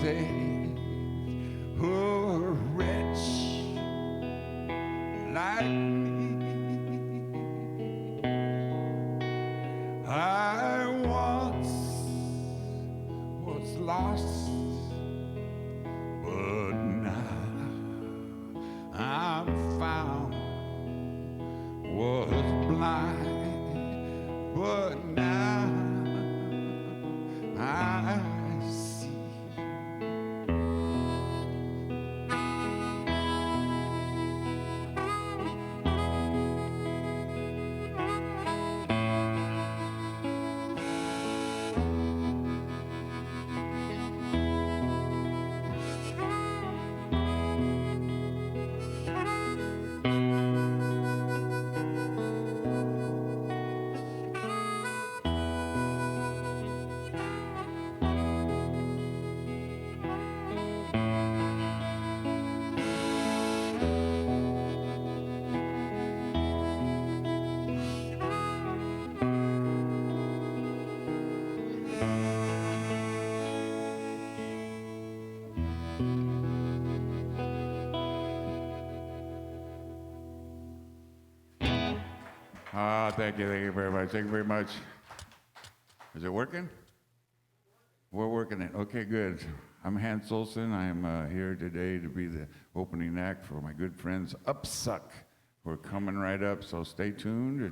days. Oh, a wretch like me. I once was lost, but now I'm found. Was blind, but now I see. Thank you very much. Thank you very much. Is it working? We're working it. Okay, good. I'm Hans Olson. I'm here today to be the opening act for my good friends Upsuck. We're coming right up, so stay tuned.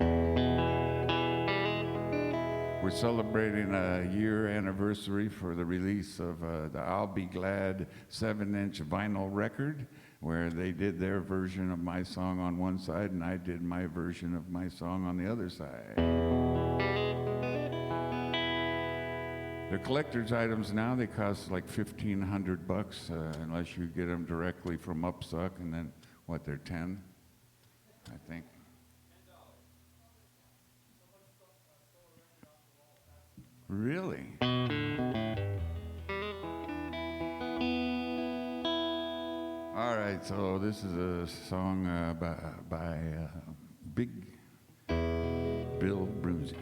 We're celebrating a year anniversary for the release of the I'll Be Glad 7-inch vinyl record, where they did their version of my song on one side and I did my version of my song on the other side. They're collector's items now. They cost like $1,500 unless you get them directly from Upsuck, and then what, they're 10, I think. Really? All right, so this is a song by Big Bill Brunsey.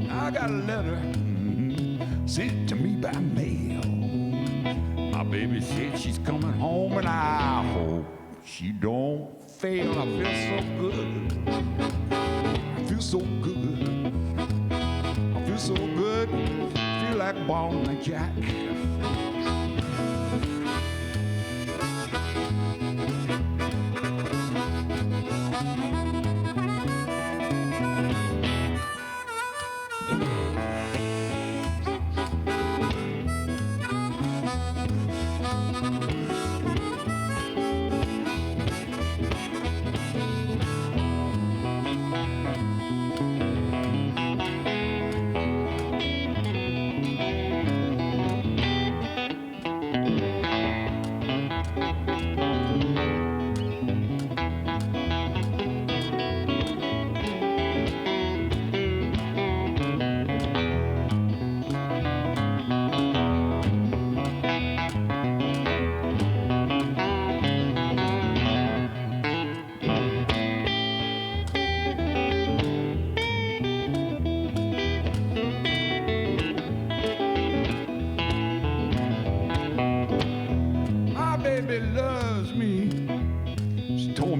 I got a letter sent to me by mail. My baby said she's coming home, and I hope she don't fail. I feel so good. I feel so good. I feel so good. I feel like balling a jack.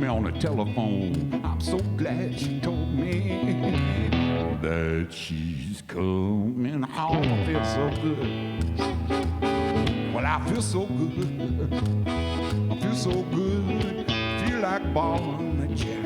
On the telephone, I'm so glad she told me that she's coming home. I feel so good. Well, I feel so good. I feel so good. Feel like balling the jack.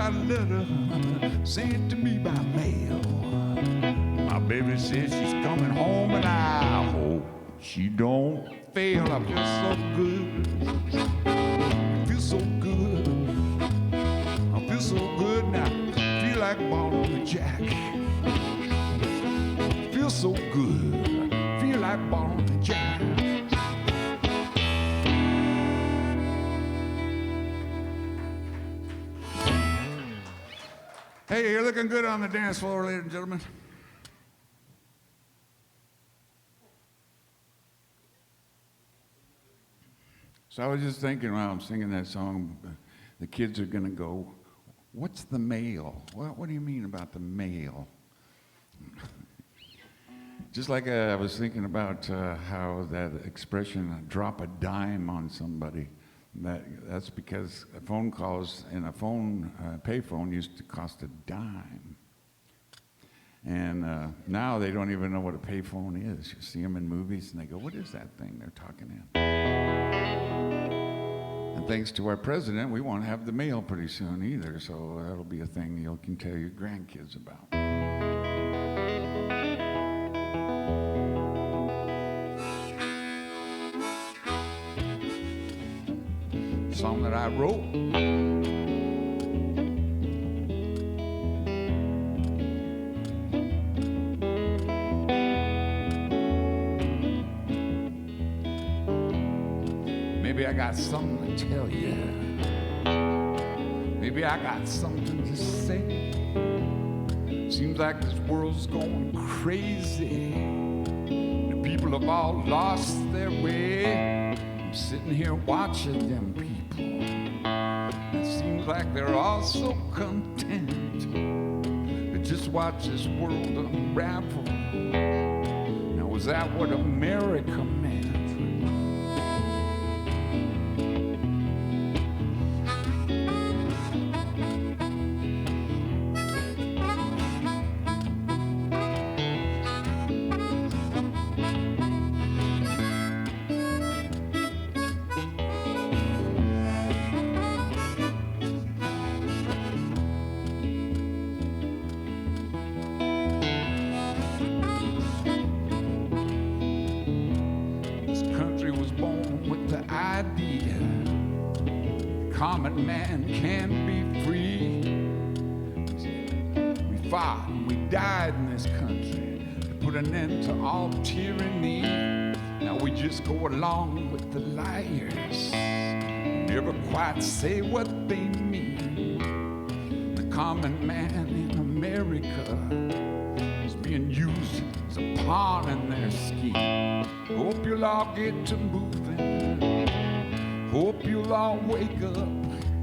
got a letter sent to me by mail. My baby says she's coming home, and I hope she don't fail. I feel so good. I feel so good. I feel so good now. I feel like balling the jack. I feel so good. I feel like balling the jack. Hey, you're looking good on the dance floor, ladies and gentlemen. So I was just thinking while I'm singing that song, the kids are going to go, what's the mail? What do you mean about the mail? Just like I was thinking about how that expression, drop a dime on somebody, that's because phone calls in a phone, payphone used to cost a dime. And now they don't even know what a payphone is. You see them in movies and they go, what is that thing they're talking in? And thanks to our president, we won't have the mail pretty soon either, so that'll be a thing you can tell your grandkids about. Song that I wrote. Maybe I got something to tell you. Maybe I got something to say. Seems like this world's going crazy. The people have all lost their way. I'm sitting here watching them people. It seems like they're all so content to just watch this world unravel. Now, is that what America meant? Common man can be free. We fought and we died in this country to put an end to all tyranny. Now we just go along with the liars, never quite say what they mean. The common man in America is being used as a pawn in their scheme. Hope you'll all get to moving. Hope you'll all wake up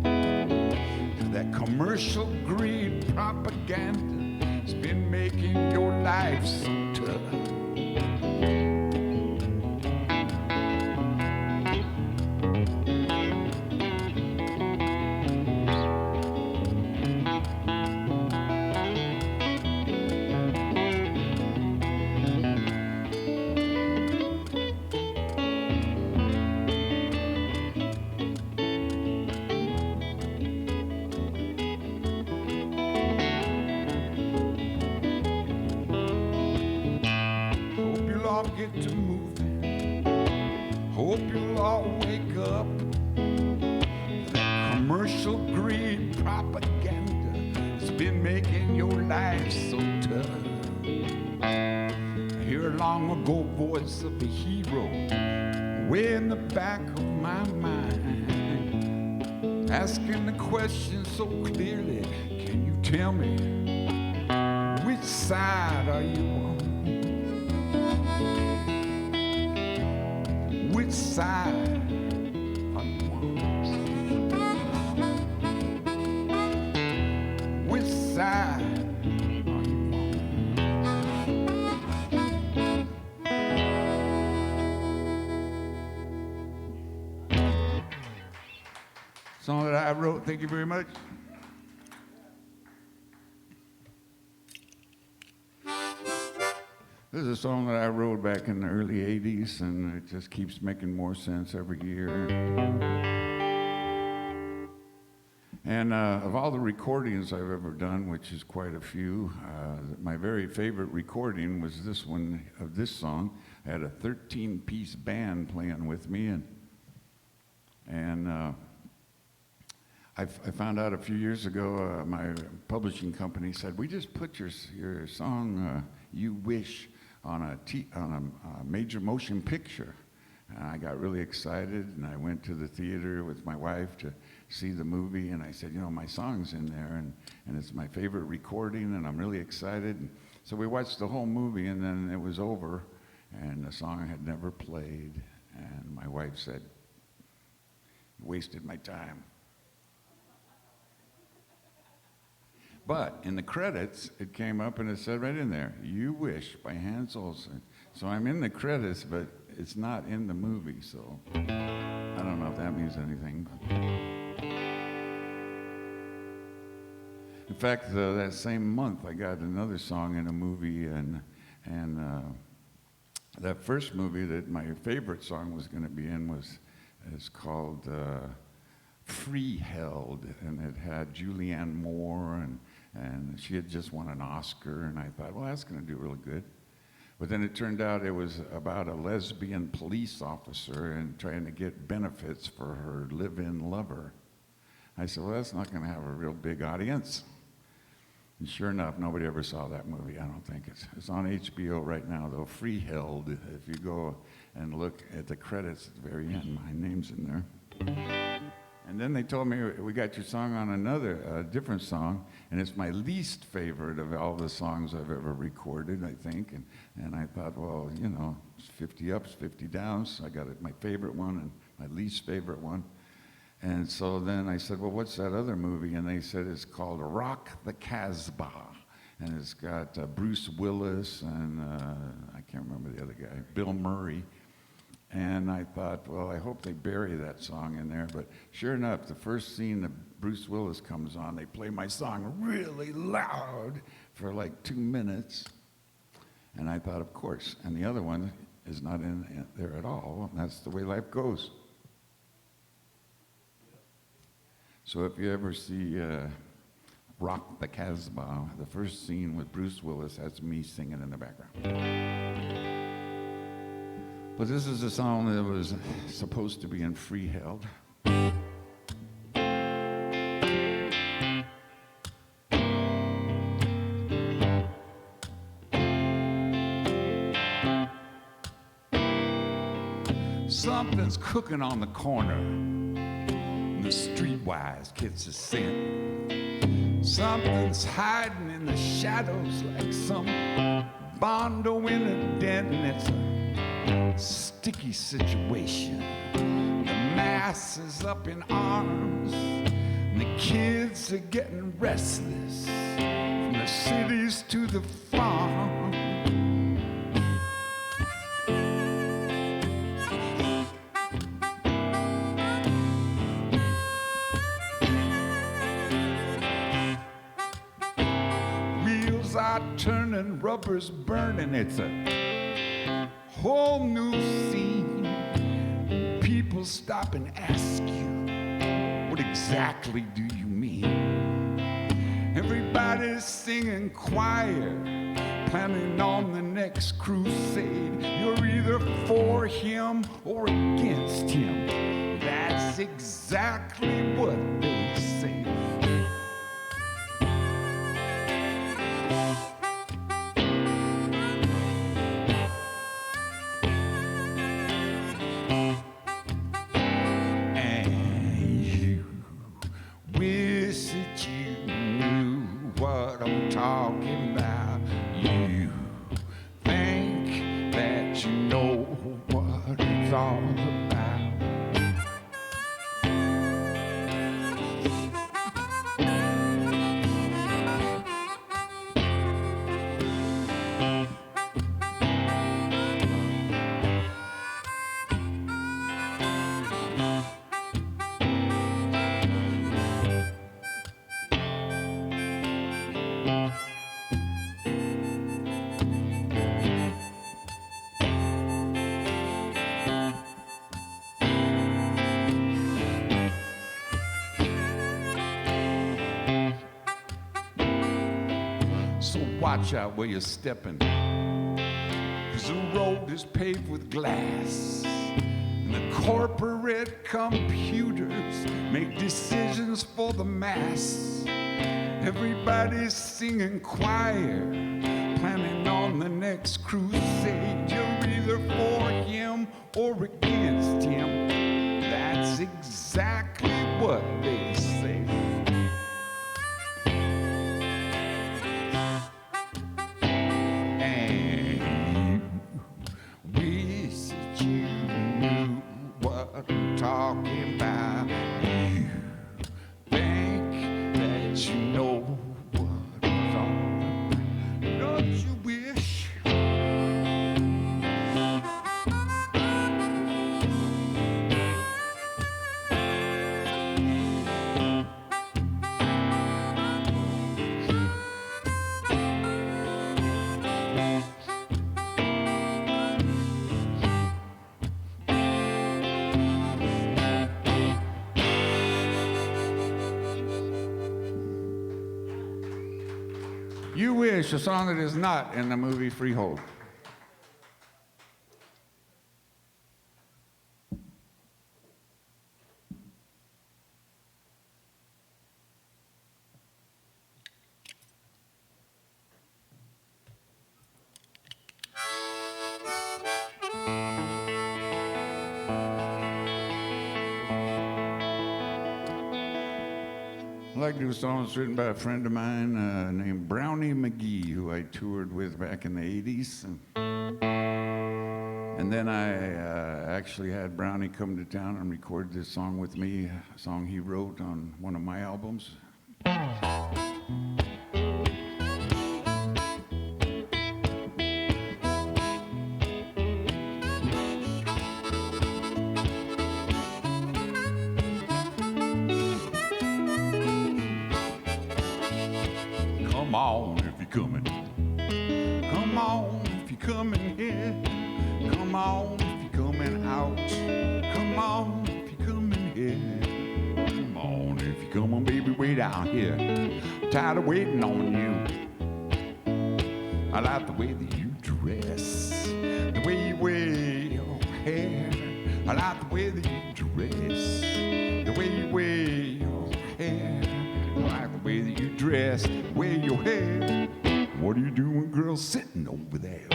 to that commercial greed propaganda. It's been making your life so tough. Get to moving. Hope you'll all wake up. That commercial greed propaganda has been making your life so tough. I hear a long ago voice of a hero way in the back of my mind, asking the question so clearly, can you tell me which side are you on? Which side are you on? Which side are you on? Song that I wrote, thank you very much. This is a song that I wrote back in the early 80s, and it just keeps making more sense every year. And of all the recordings I've ever done, which is quite a few, my very favorite recording was this one of this song. I had a 13-piece band playing with me, and I found out a few years ago, my publishing company said, we just put your song, You Wish, on a major motion picture. And I got really excited, and I went to the theater with my wife to see the movie, and I said, you know, my song's in there, and it's my favorite recording, and I'm really excited. And so we watched the whole movie, and then it was over, and the song had never played, and my wife said, you wasted my time. But in the credits, it came up and it said right in there, You Wish by Hans Olson. So I'm in the credits, but it's not in the movie, so I don't know if that means anything. In fact, that same month, I got another song in a movie, and that first movie that my favorite song was going to be in is called Freeheld, and it had Julianne Moore, and she had just won an Oscar, and I thought, well, that's going to do really good. But then it turned out it was about a lesbian police officer and trying to get benefits for her live-in lover. I said, well, that's not going to have a real big audience. And sure enough, nobody ever saw that movie, I don't think. It's on HBO right now, though, Freeheld. If you go and look at the credits at the very end, my name's in there. And then they told me, we got your song on another, different song, and it's my least favorite of all the songs I've ever recorded, I think. And I thought, well, you know, it's 50 ups, 50 downs. So I got my favorite one and my least favorite one. And so then I said, well, what's that other movie? And they said it's called Rock the Casbah. And it's got Bruce Willis and I can't remember the other guy, Bill Murray. And I thought, well, I hope they bury that song in there. But sure enough, the first scene that Bruce Willis comes on, they play my song really loud for like 2 minutes. And I thought, of course. And the other one is not in there at all. And that's the way life goes. So if you ever see Rock the Casbah, the first scene with Bruce Willis, that's me singing in the background. But this is a song that was supposed to be in Freeheld. Something's cooking on the corner. The streetwise kids are scent. Something's hiding in the shadows like some bondo in a den. It's a sticky situation. The mass is up in arms, and the kids are getting restless. From the cities to the farm. Wheels are turning, rubber's burning. It's a whole new scene. People stop and ask you, what exactly do you mean? Everybody's singing choir, planning on the next crusade. You're either for him or against him. That's exactly what they say. Talking about you think that you know what it's all about. So watch out where you're stepping, 'cause the road is paved with glass. And the corporate computers make decisions for the mass. Everybody's singing choir, planning on the next crusade. You're either for him or against him. That's exactly what they say. And you wish that you knew what I'm talking about. You think that you know what I'm talking about. Don't you wish? You Wish, a song that is not in the movie Freehold. I'd like to do a song that's written by a friend of mine named Brownie McGee, who I toured with back in the 80s. And then I actually had Brownie come to town and record this song with me, a song he wrote on one of my albums. Come on if you're coming. Come on if you're coming here. Come on if you're coming out. Come on if you're coming here. Come on if you're coming, baby, way down here. I'm tired of waiting on you. I like the way that you dress, the way you wear your hair. I like the way that you dress, the way you wear your hair. I like the way that you dress, wear your hair. What are you doing, girl, sitting over there?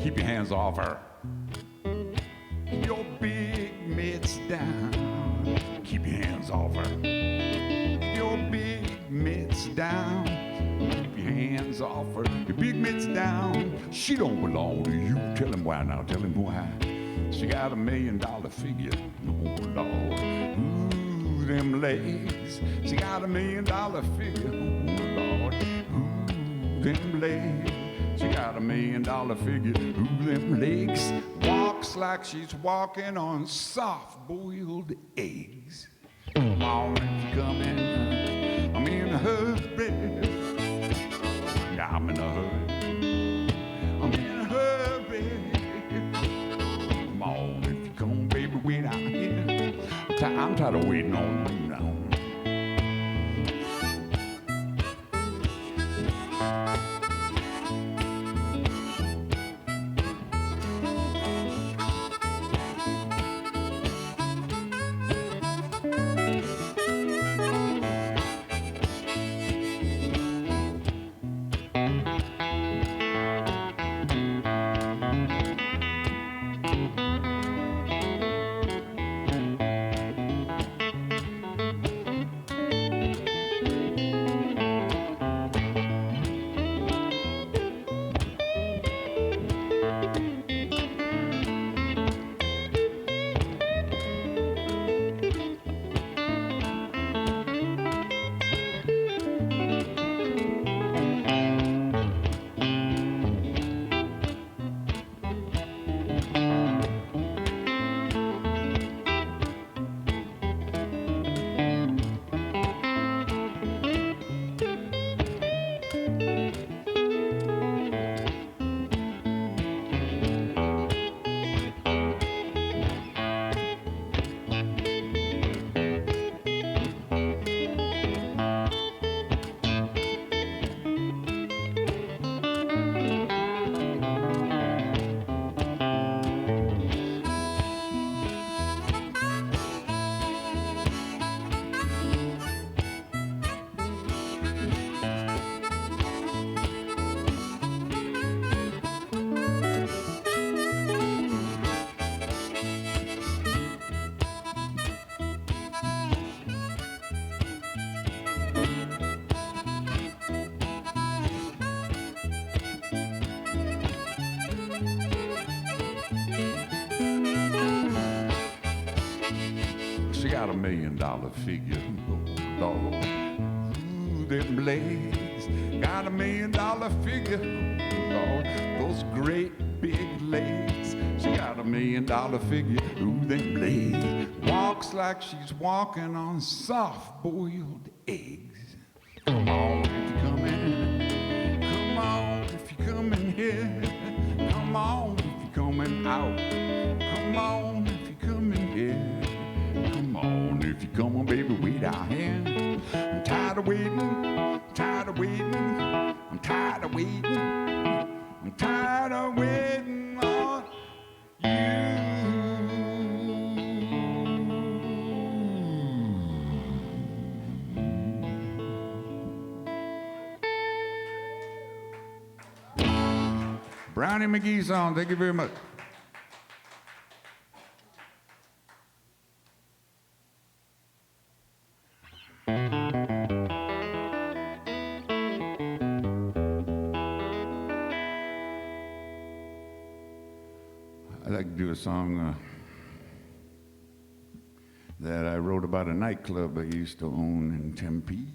Keep your hands off her. Keep your big mitts down. Keep your hands off her. Keep your big mitts down. Keep your hands off her. Your big mitts down. She don't belong to you. Tell him why now. Tell him why. She got $1 million figure. Oh, Lord. Ooh, them legs. She got $1 million figure. Oh, Lord. Ooh, them legs. She got $1 million figure. Ooh, them legs. Walks like she's walking on soft-boiled eggs. Come on if you're coming. I'm in a hurry. Yeah, I'm in a hurry. I'm in a hurry. Come on if you come, baby, wait out here. I'm tired of waiting on you now. She got $1 million figure. Oh, dog. Ooh, them legs. Got $1 million figure. Oh, those great big legs. She got $1 million figure. Ooh, them legs. Walks like she's walking on soft-boiled eggs. Come on if you come in. Come on if you come in here. Come on if you coming out. Come on if you come in here. Come on if you come on, baby, wait out here. I'm tired of waiting, tired of waiting. I'm tired of waiting. I'm tired of waiting on you. Brownie McGee song. Thank you very much. I'd like to do a song that I wrote about a nightclub I used to own in Tempe.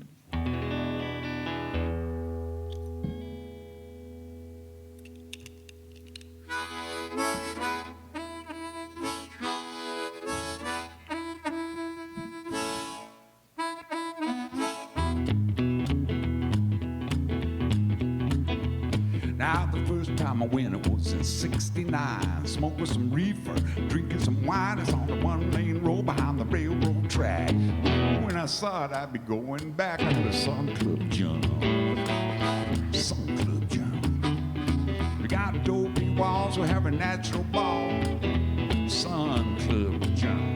Now the first time I went it was in '69, smoking some reefer, drinking some wine. It's on the one-lane road behind the railroad track. When I saw it, I'd be going back to the Sun Club Jump. Sun Club Jump. We got dopey walls, we have a natural ball. Sun Club Jump.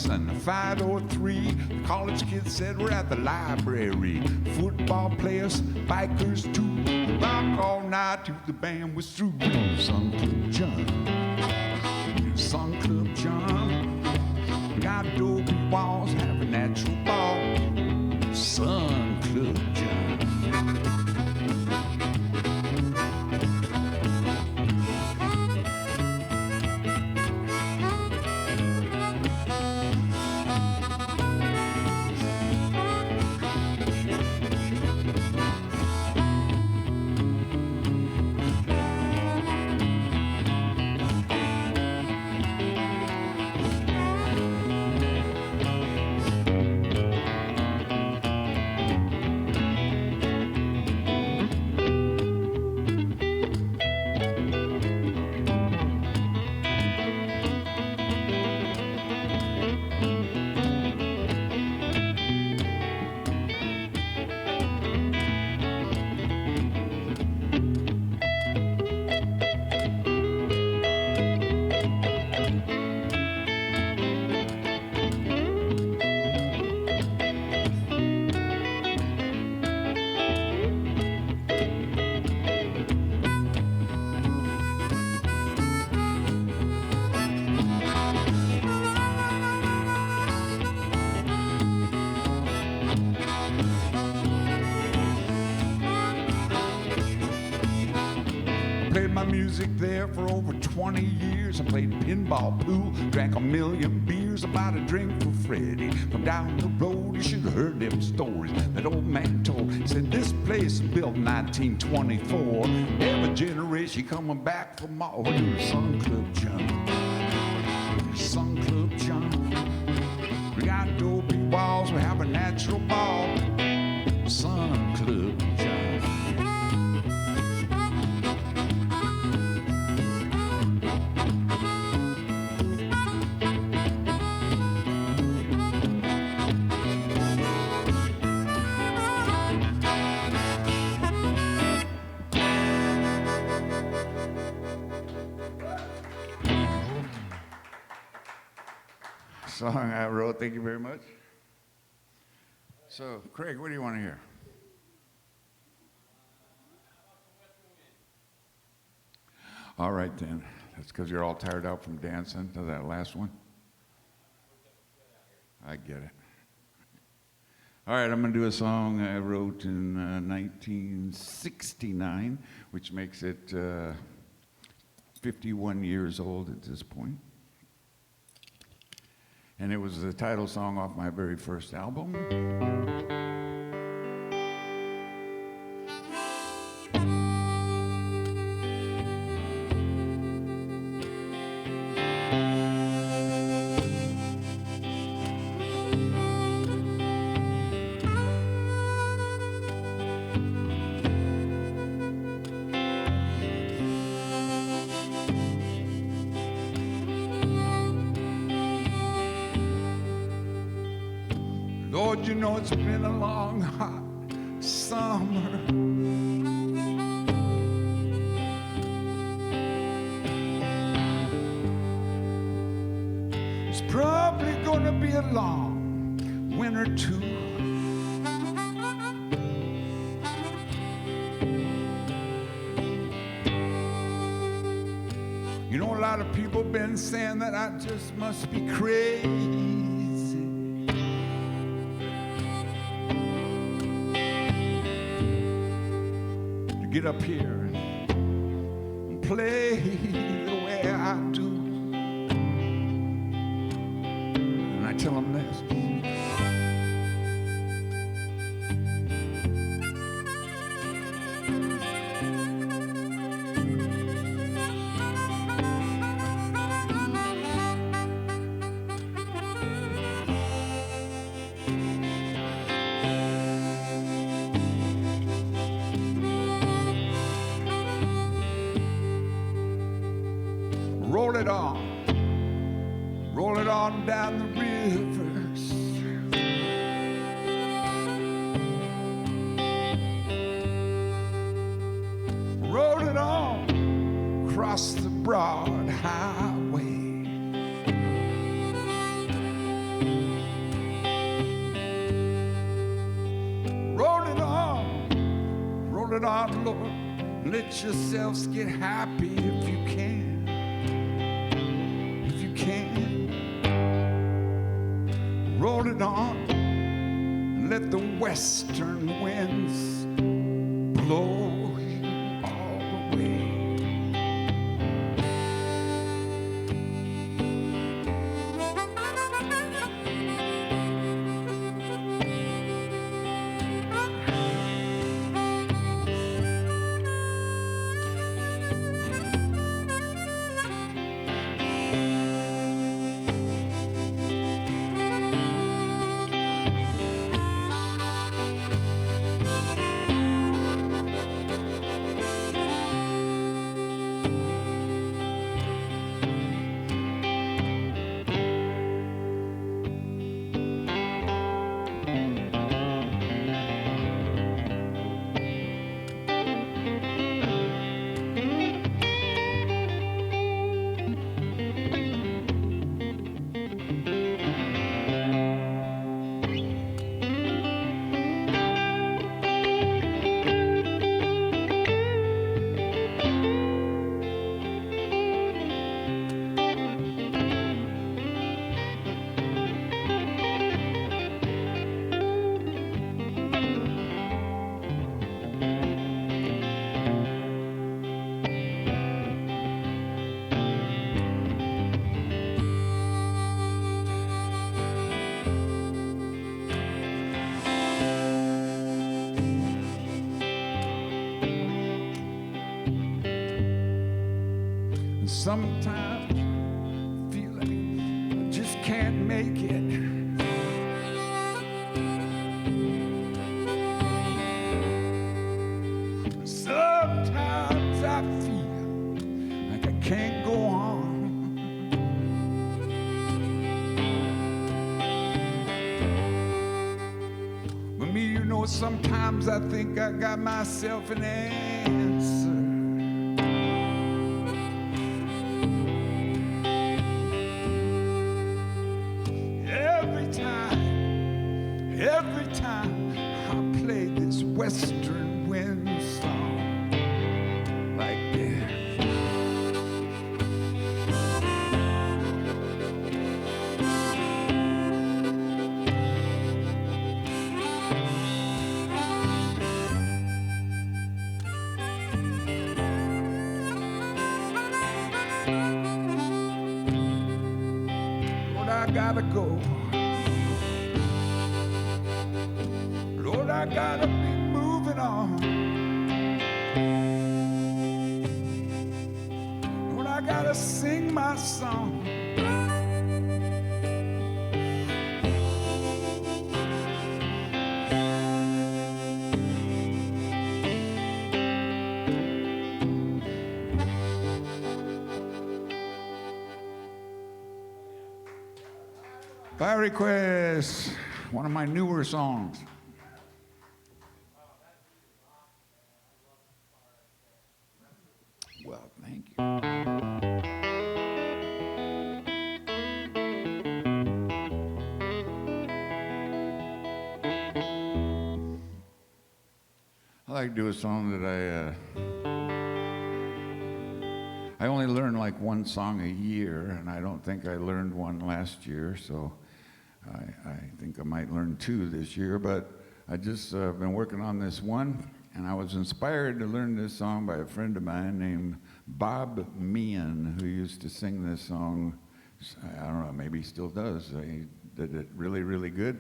And 503, the college kids said we're at the library. Football players, bikers too. We rock all night till the band was through. Sun Club Jump, Sun Club Jump. Got dopey walls, have a natural ball. Sun Club Jump. Played my music there for over 20 years. I played pinball, pool, drank 1,000,000 beers. I bought a drink for Freddie. From down the road, you should have heard them stories that old man told. He said, this place was built in 1924. Every generation coming back from all. We do the Sun Club Jump. Sun Club Jump. We got dopey walls, we have a natural ball. Sun Club Jump. song I wrote. Thank you very much. So, Craig, what do you want to hear? All right, then. That's because you're all tired out from dancing to that last one. I get it. All right, I'm going to do a song I wrote in 1969, which makes it 51 years old at this point. And it was the title song off my very first album. Lord, you know it's been a long, hot summer. It's probably gonna be a long winter too. You know, a lot of people been saying that I just must be crazy get up here and play the way I do. And I tell them this. Roll it on down the rivers. Roll it on across the broad highway. Roll it on, Lord. Let yourselves get happy if you can. Roll it on and let the western winds blow you all away. Sometimes I feel like I just can't make it. Sometimes I feel like I can't go on. But me, you know, sometimes I think I got myself an answer. every time I play this western wind song like this. Lord, I gotta go. Lord, I gotta be moving on. Lord, I gotta sing my song. By request, one of my newer songs. Well, thank you. I like to do a song that I only learn like one song a year, and I don't think I learned one last year, so I think I might learn two this year, but I just been working on this one, and I was inspired to learn this song by a friend of mine named Bob Meehan, who used to sing this song. I don't know, maybe he still does. He did it really, really good.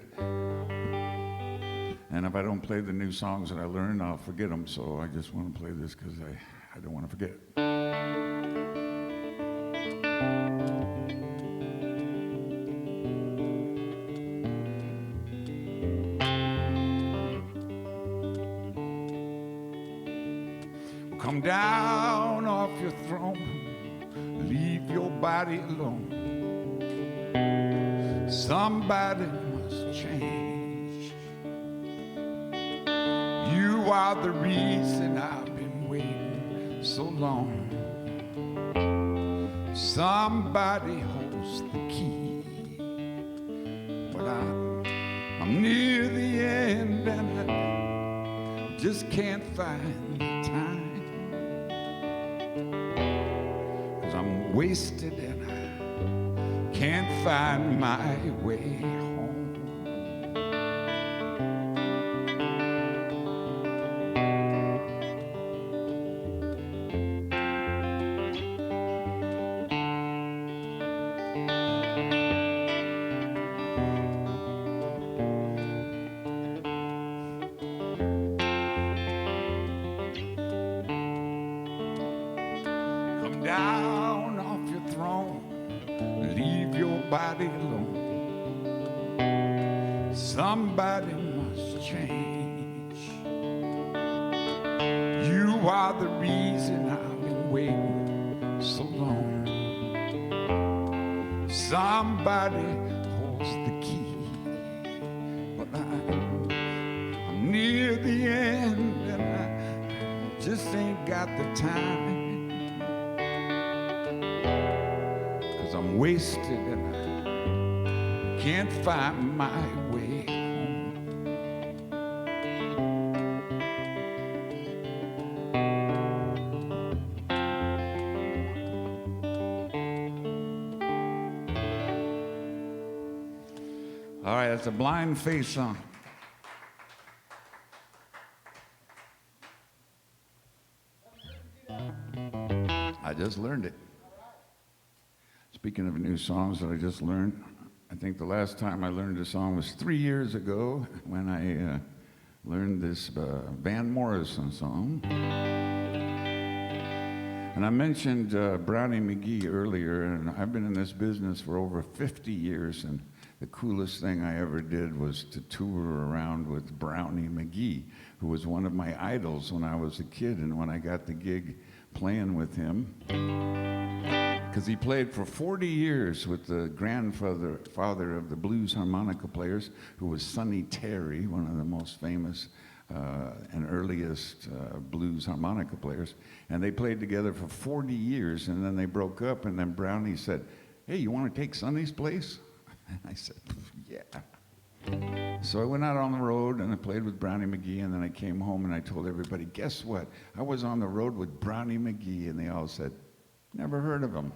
And if I don't play the new songs that I learned, I'll forget them, so I just want to play this because I don't want to forget. Come down off your throne, leave your body alone. Somebody must change. You are the reason I've been waiting so long. Somebody holds the key, but I'm near the end and I just can't find the time. Wasted and I can't find my way home. Come down off your throne, leave your body alone. Somebody must change. You are the reason I've been waiting so long. Somebody holds the key, but I'm near the end and I just ain't got the time. I'm wasted and I can't find my way home. All right, that's a Blind Faith song. I just learned it. Speaking of new songs that I just learned, I think the last time I learned a song was 3 years ago when I learned this Van Morrison song. And I mentioned Brownie McGee earlier, and I've been in this business for over 50 years, and the coolest thing I ever did was to tour around with Brownie McGee, who was one of my idols when I was a kid, and when I got the gig playing with him, because he played for 40 years with the father of the blues harmonica players, who was Sonny Terry, one of the most famous and earliest blues harmonica players. And they played together for 40 years, and then they broke up, and then Brownie said, "Hey, you want to take Sonny's place?" And I said, "Yeah." So I went out on the road and I played with Brownie McGee, and then I came home and I told everybody, guess what? I was on the road with Brownie McGee, and they all said, never heard of him.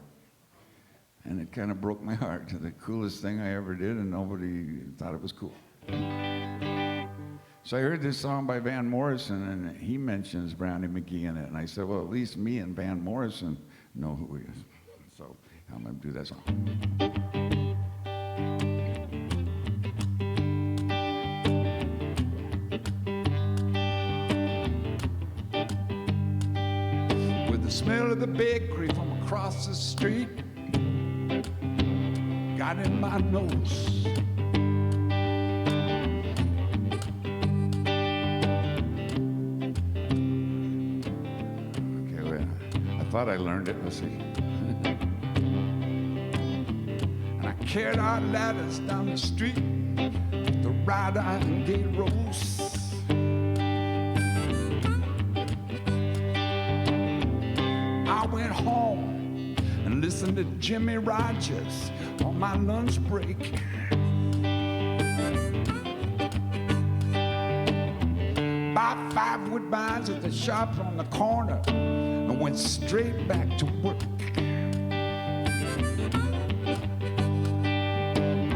And it kind of broke my heart. The coolest thing I ever did, and nobody thought it was cool. So I heard this song by Van Morrison, and he mentions Brownie McGee in it. And I said, well, at least me and Van Morrison know who he is. So I'm going to do that song. With the smell of the bakery from across the street got in my nose. Okay, wait. I thought I learned it. Let's see. And I carried our ladders down the street, the wrought iron gate rose. I went home and listened to Jimmy Rogers on my lunch break. Bought 5 Woodbines at the shop on the corner and went straight back to work.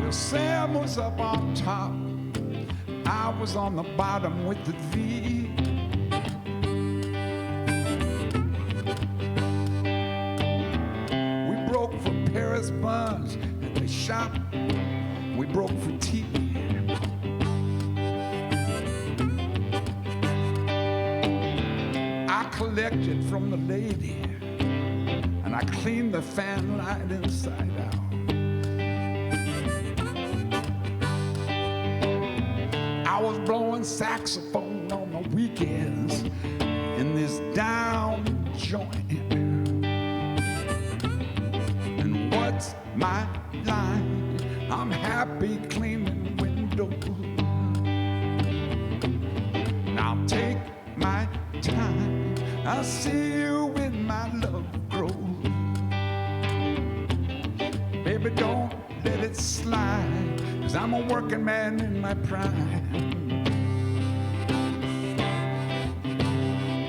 Well, Sam was up on top, I was on the bottom with the V. We broke for Paris buns at the shop, we broke for tea. I collected from the lady and I cleaned the fan light inside out. I was blowing saxophone on the weekends in this down joint. And what's my line? I'm happy cleaning windows. Now take my time, I'll see you when my love grows. Baby, don't let it slide, 'cause I'm a working man in my prime.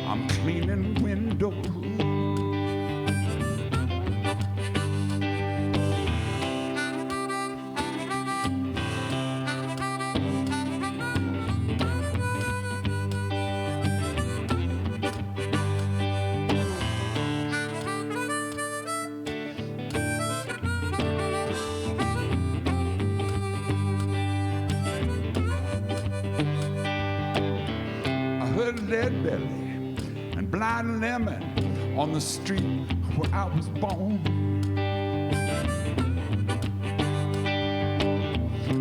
I'm cleaning windows. Leadbelly and Blind Lemon on the street where I was born.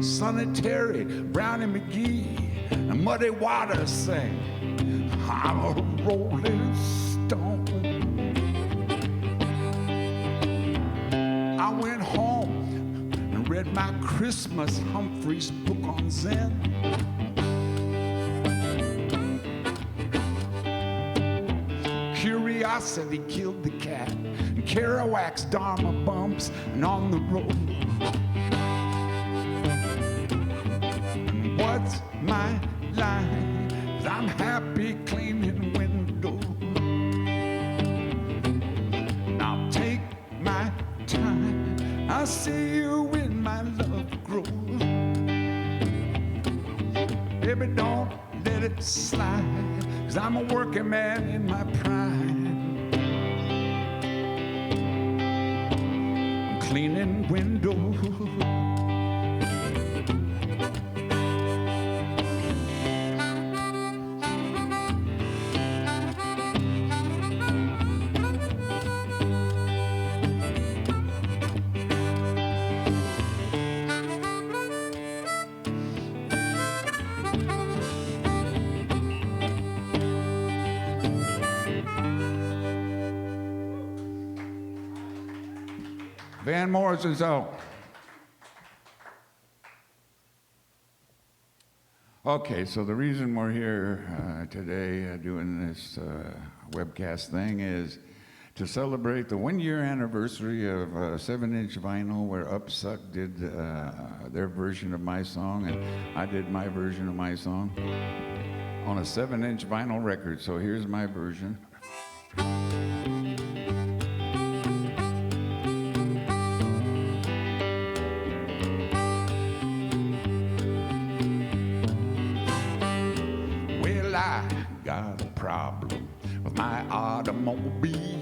Sonny Terry, Brownie McGee, and Muddy Waters sang, I'm a rolling stone. I went home and read my Christmas Humphreys book on Zen. Curiosity killed the cat, and Kerouac's Dharma bumps, and on the road. And what's my line? 'Cause I'm happy cleaning windows. Now take my time, I'll see you when my love grows. Baby, don't let it slide, 'cause I'm a working man in my prime. I'm cleaning windows. Van Morrison's out. Okay, so the reason we're here today doing this webcast thing is To celebrate the 1-year anniversary of 7-inch vinyl where Upsuck did their version of my song and I did my version of my song on a 7-inch vinyl record. So here's my version. Well, I got a problem with my automobile.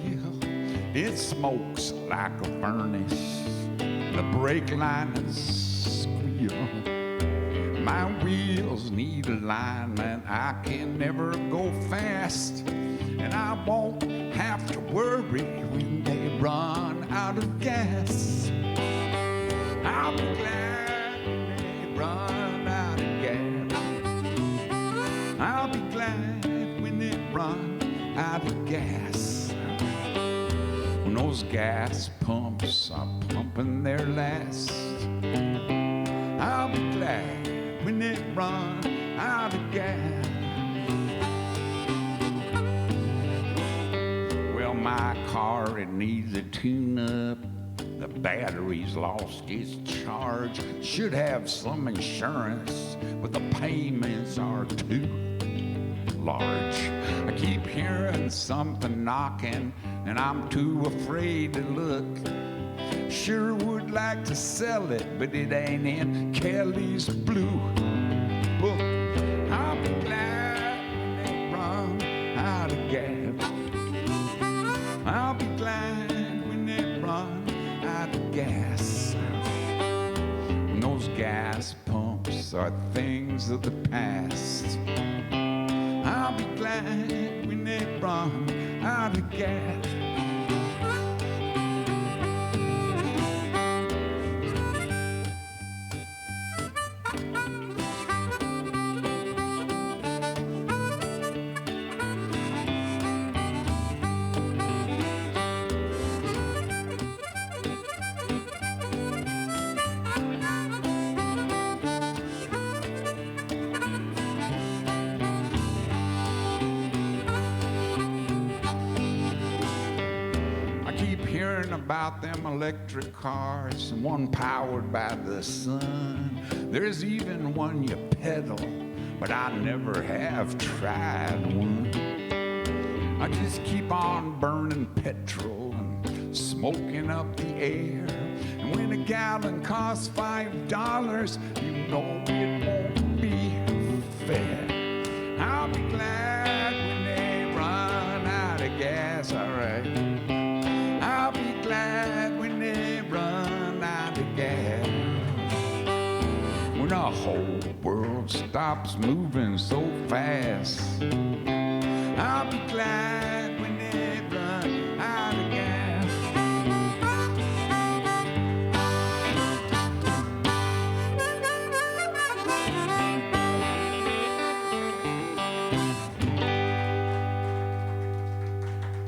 It smokes like a furnace. The brake liners squeal. My wheels need alignment. I can never go fast, and I won't have to worry when they run out of gas. I'll be glad when they run out of gas. I'll be glad when they run out of gas. When those gas pumps are pumping their last, I'll be glad when they run out of gas. Well, my car, it needs a tune-up. The battery's lost its charge. Should have some insurance, but the payments are too large. I keep hearing something knocking, and I'm too afraid to look. Sure would like to sell it, but it ain't in Kelly's blue book. I'll be glad when they run out of gas. I'll be glad when they run out of gas. When those gas pumps are things of the past, I'll be glad when they run out of gas. About them electric cars, and one powered by the sun. There's even one you pedal, but I never have tried one. I just keep on burning petrol and smoking up the air. And when a gallon costs $5, you know it won't be fair. I'll be glad when they run out of gas, all right. I'll be glad when they run out of gas. When the whole world stops moving so fast, I'll be glad when they run out of gas.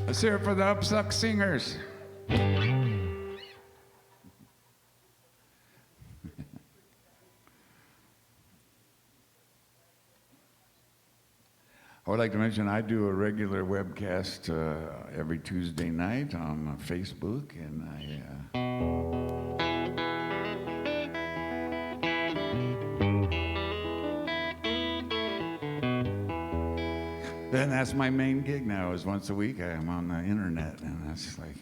Let's hear it for the Upsuck singers. I would like to mention I do a regular webcast every Tuesday night on Facebook, and then that's my main gig now. Is once a week I'm on the internet, and that's like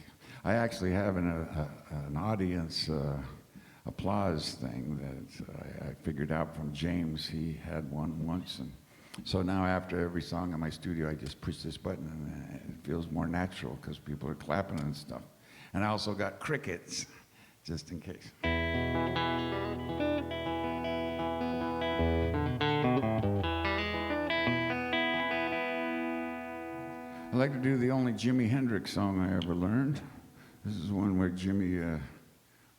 I actually have an audience applause thing that I figured out from James. He had one once, and so now after every song in my studio, I just push this button and it feels more natural because people are clapping and stuff. And I also got crickets, just in case. I like to do the only Jimi Hendrix song I ever learned. This is one where Jimmy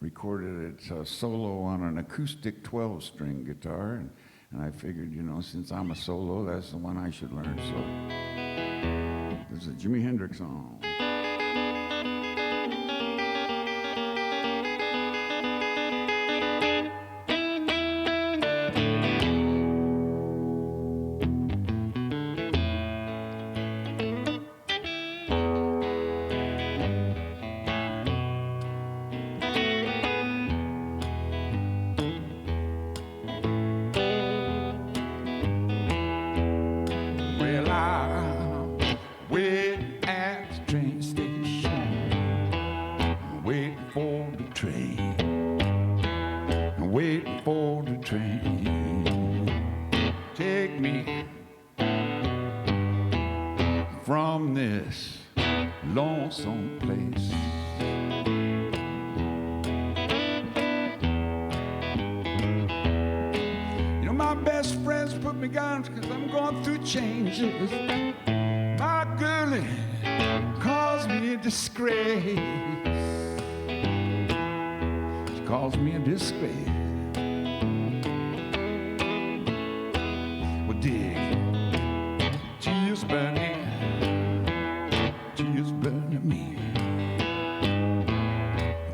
recorded it solo on an acoustic 12-string guitar. And I figured, you know, since I'm a solo, that's the one I should learn. So this is a Jimi Hendrix song. lonesome place. You know, my best friends put me down because I'm going through changes. My girlie calls me a disgrace. She calls me a disgrace. Well, dig, tears burning, tears burning me,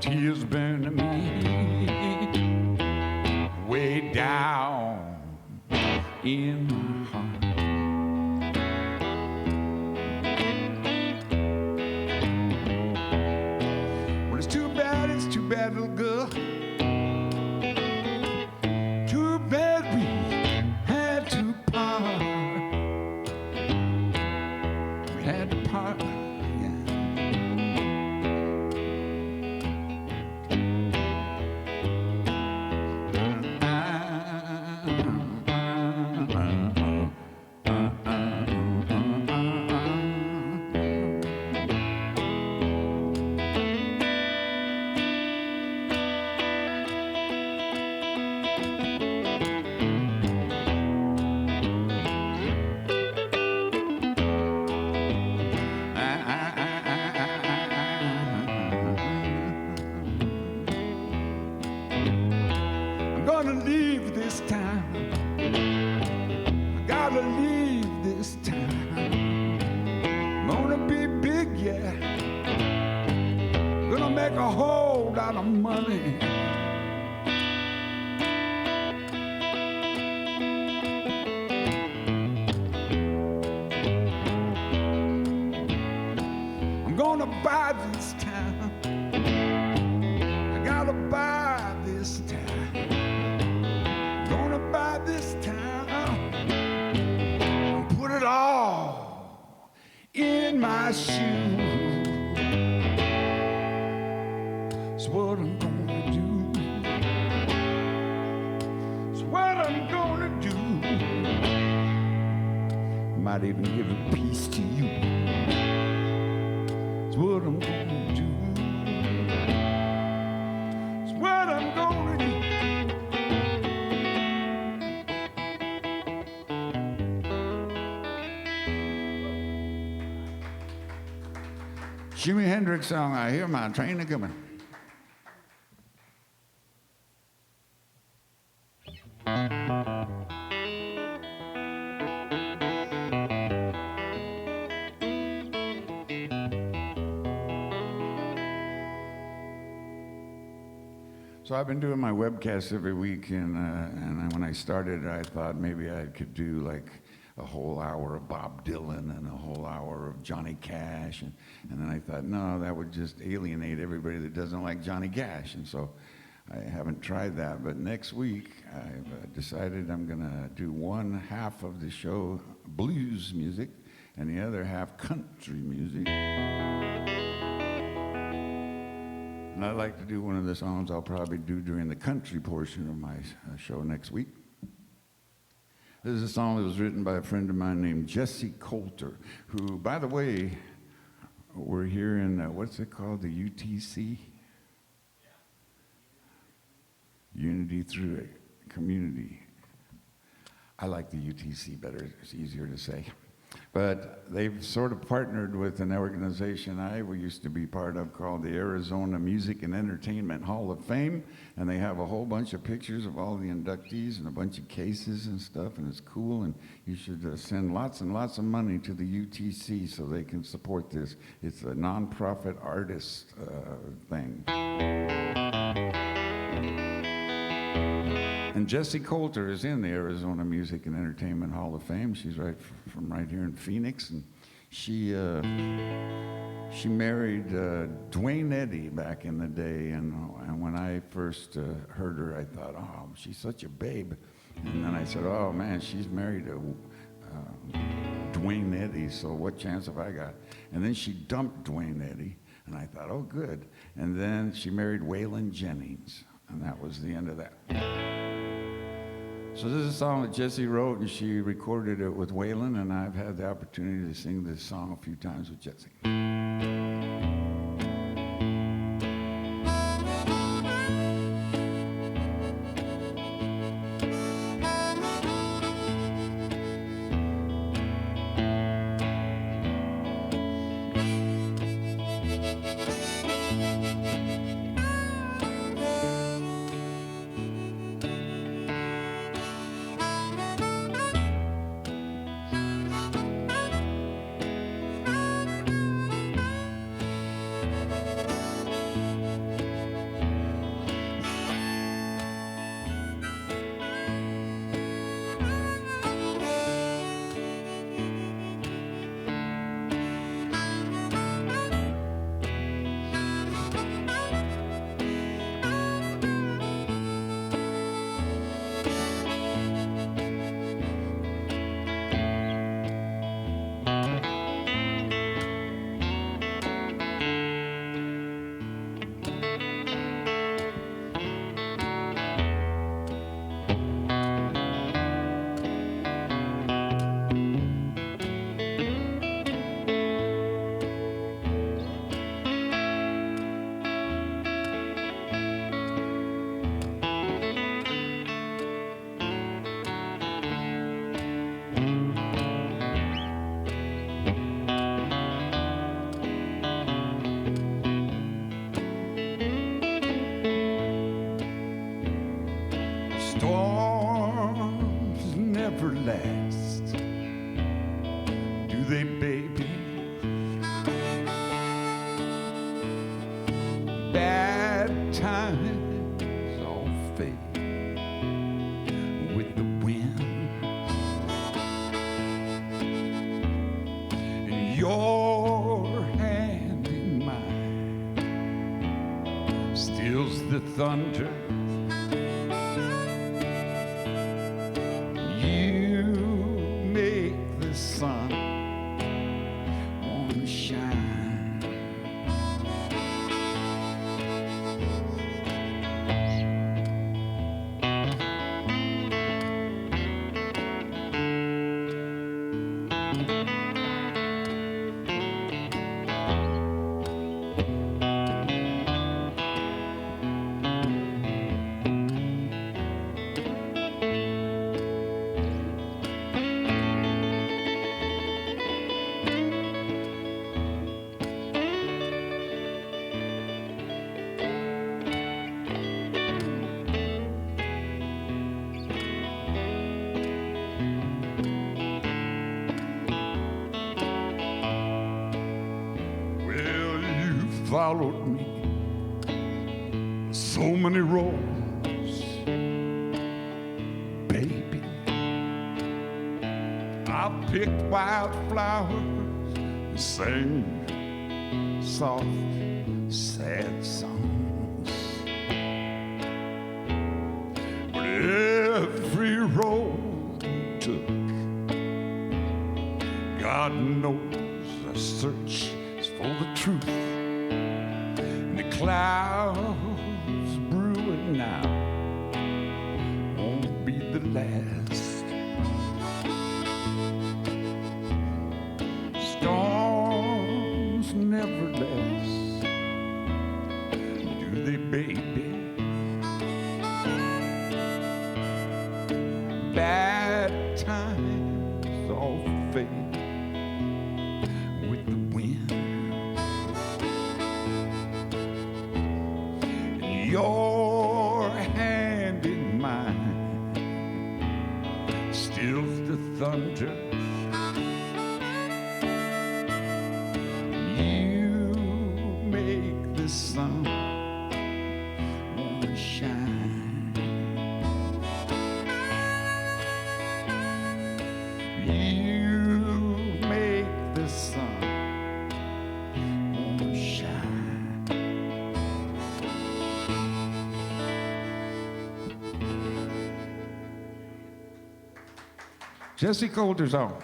tears burning me, way down in my heart. Well, it's too bad, little girl. Too bad we had to part. We had to part. I'm gonna leave this town. I gotta leave this town. I'm gonna be big, yeah. Gonna make a whole lot of money. I'm gonna buy this town. I gotta buy this town. Gonna buy this town and put it all in my shoe. It's what I'm gonna do. It's what I'm gonna do. Might even give a piece to you. It's what I'm gonna do. It's what I'm gonna do. Jimi Hendrix song, I hear my train a-comin'. So I've been doing my webcasts every week, and when I started, I thought maybe I could do like a whole hour of Bob Dylan and a whole hour of Johnny Cash, and then I thought, no, that would just alienate everybody that doesn't like Johnny Cash, and so I haven't tried that. But next week, I've decided I'm gonna do one half of the show blues music, and the other half country music. And I'd like to do one of the songs I'll probably do during the country portion of my show next week. This is a song that was written by a friend of mine named Jesse Coulter, who, by the way, we're here in, what's it called, the UTC? Unity Through Community. I like the UTC better, it's easier to say. But they've sort of partnered with an organization I used to be part of called the Arizona Music and Entertainment Hall of Fame, and they have a whole bunch of pictures of all the inductees and a bunch of cases and stuff, and it's cool, and you should send lots and lots of money to the UTC so they can support this. It's a nonprofit artist thing. And Jessie Coulter is in the Arizona Music and Entertainment Hall of Fame. She's from right here in Phoenix, and she married Dwayne Eddy back in the day. And when I first heard her, I thought, oh, she's such a babe. And then I said, oh man, she's married to Dwayne Eddy, so what chance have I got? And then she dumped Dwayne Eddy, and I thought, oh good. And then she married Waylon Jennings, and that was the end of that. So this is a song that Jessie wrote, and she recorded it with Waylon, and I've had the opportunity to sing this song a few times with Jessie. last? Do they, baby? Bad times all fade with the wind, and your hand in mine stills the thunder. You make the sun wanna shine. Followed me so many roads, baby. I picked wildflowers and sang soft, sad songs. But every road I took, God knows the search is for the truth. Clouds brewing now won't be the last. Storms never last, do they, baby? Bad times all fade with the wind. Your hand in mine stills the thunder. You make the sun wanna shine. You make the sun wanna shine. Jesse Coulter's on.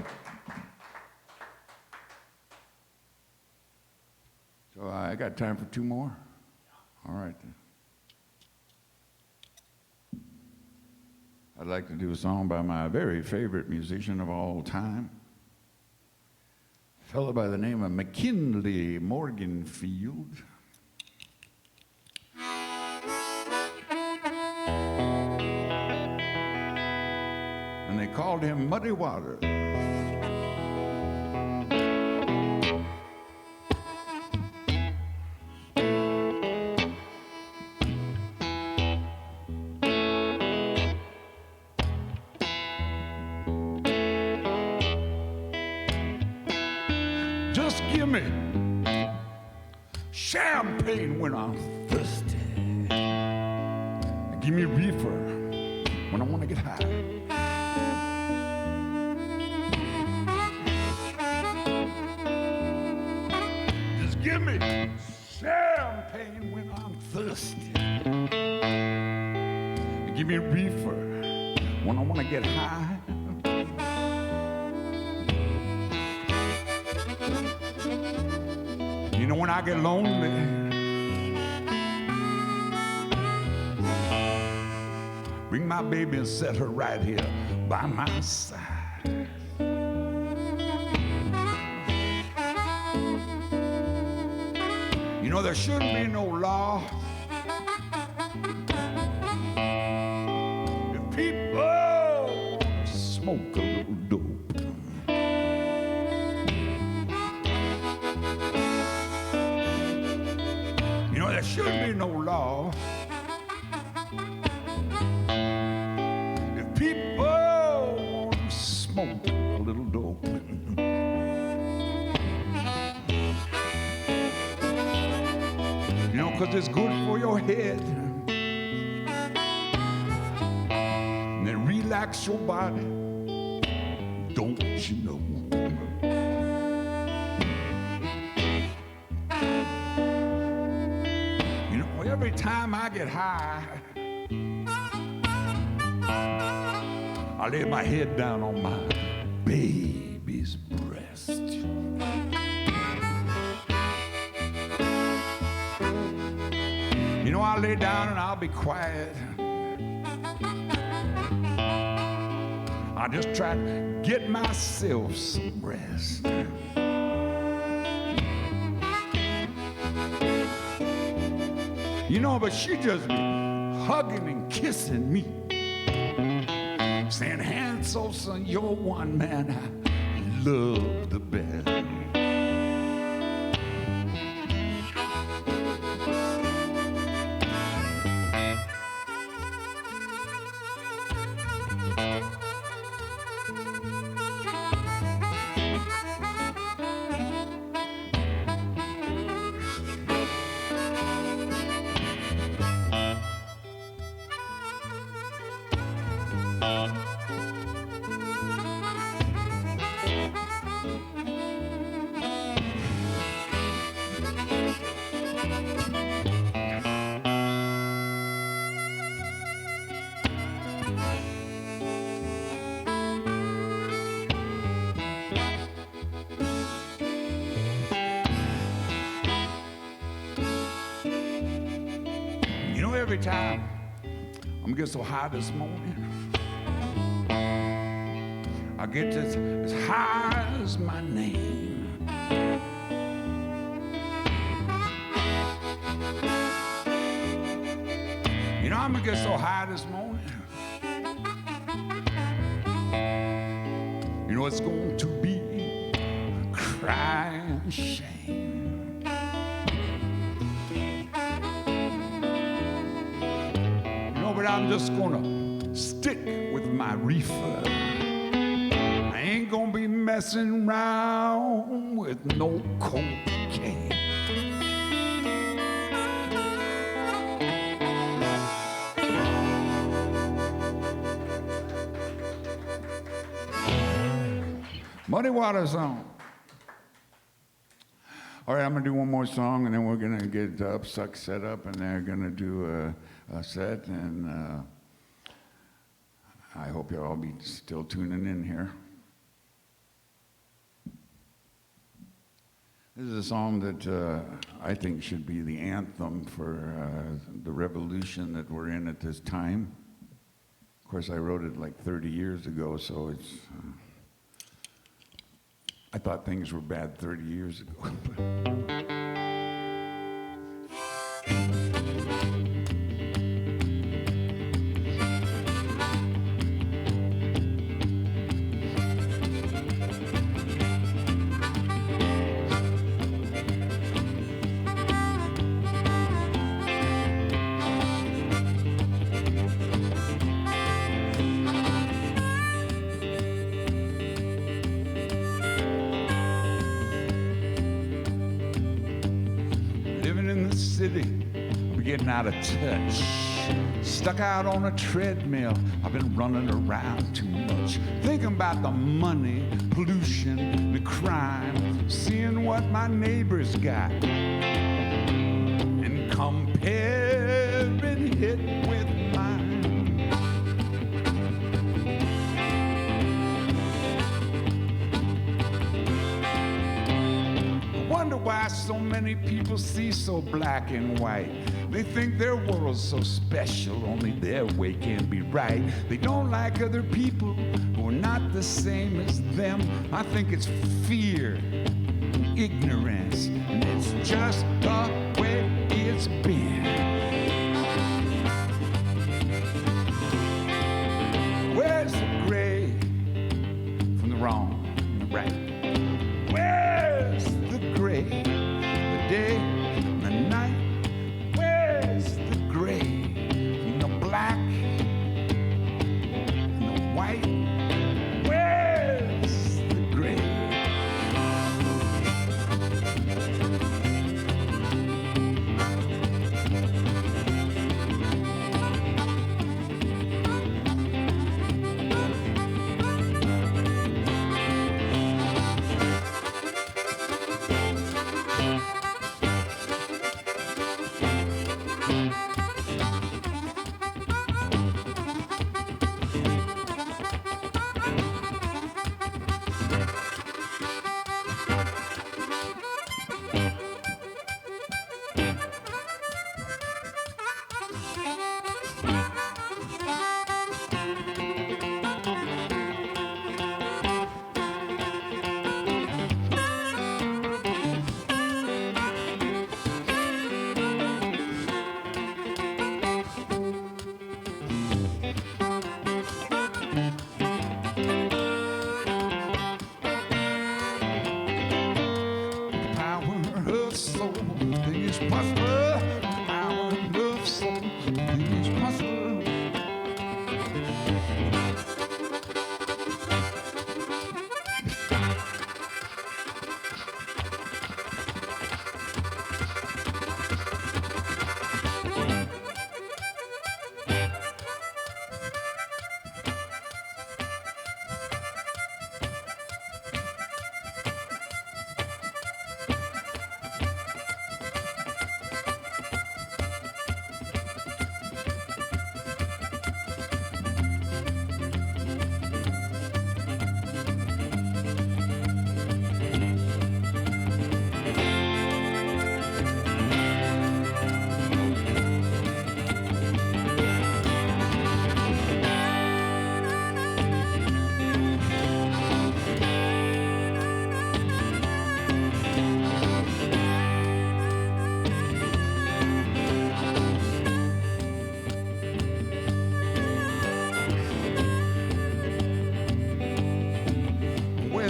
So I got time for two more? All right then. I'd like to do a song by my very favorite musician of all time, a fellow by the name of McKinley Morganfield. And they called him Muddy Water. Just give me champagne when I'm thirsty. Give me reefer when I want to get high. Give me champagne when I'm thirsty. Give me reefer when I want to get high. You know when I get lonely, bring my baby and set her right here by my side. You know, there shouldn't be no law if people smoke a little dope. You know, there shouldn't be no law if people smoke a little dope. You know, 'cause it's good for your head. And then relax your body, don't you know? You know, every time I get high, I lay my head down on my baby's breast. You know, I'll lay down and I'll be quiet. I just try to get myself some rest. You know, but she just be hugging and kissing me, saying, Hans Olson, you're one man I love the best. Every time I'm gonna get so high this morning, I get as high as my name. You know, I'm gonna get so high this morning. You know, it's going to be a crying shame. But I'm just gonna stick with my reefer. I ain't gonna be messing around with no cocaine. Muddy Water song. All right, I'm gonna do one more song, and then we're gonna get Upsuck set up, and they're gonna do a set, and I hope you'll all be still tuning in here. This is a song that I think should be the anthem for the revolution that we're in at this time. Of course, I wrote it like 30 years ago, so it's. I thought things were bad 30 years ago. I'm getting out of touch. Stuck out on a treadmill. I've been running around too much. Thinking about the money, pollution, the crime. Seeing what my neighbors got. And comparing it with mine. I wonder why so many people see so black and white. They think their world's so special, only their way can be right. They don't like other people who are not the same as them. I think it's fear, ignorance, and it's just the way it's been. Where's the gray from the wrong and the right? Where's the gray, the day and the night? Where's the gray from the black and the white? Where's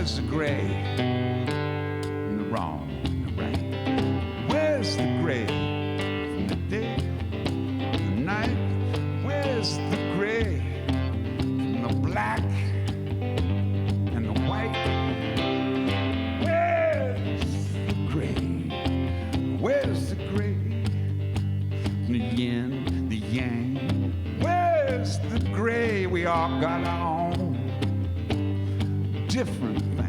Where's the gray and the wrong and the right? Where's the gray from the day and the night? Where's the gray from the black and the white? Where's the gray? Where's the gray from the yin, the yang? Where's the gray? We all got our own different thing.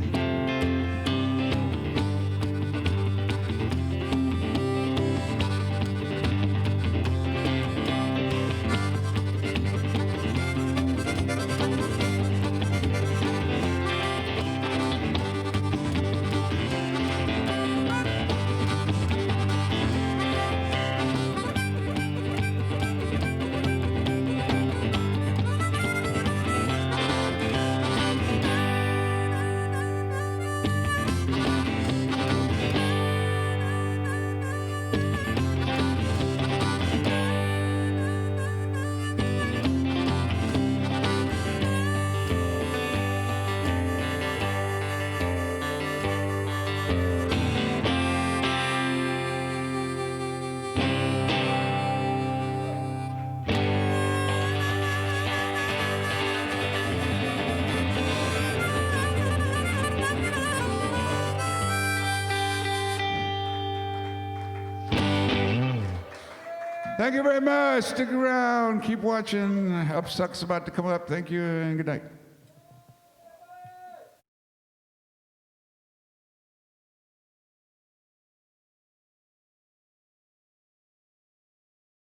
Thank you very much. Stick around. Keep watching. Upsuck's about to come up. Thank you and good night.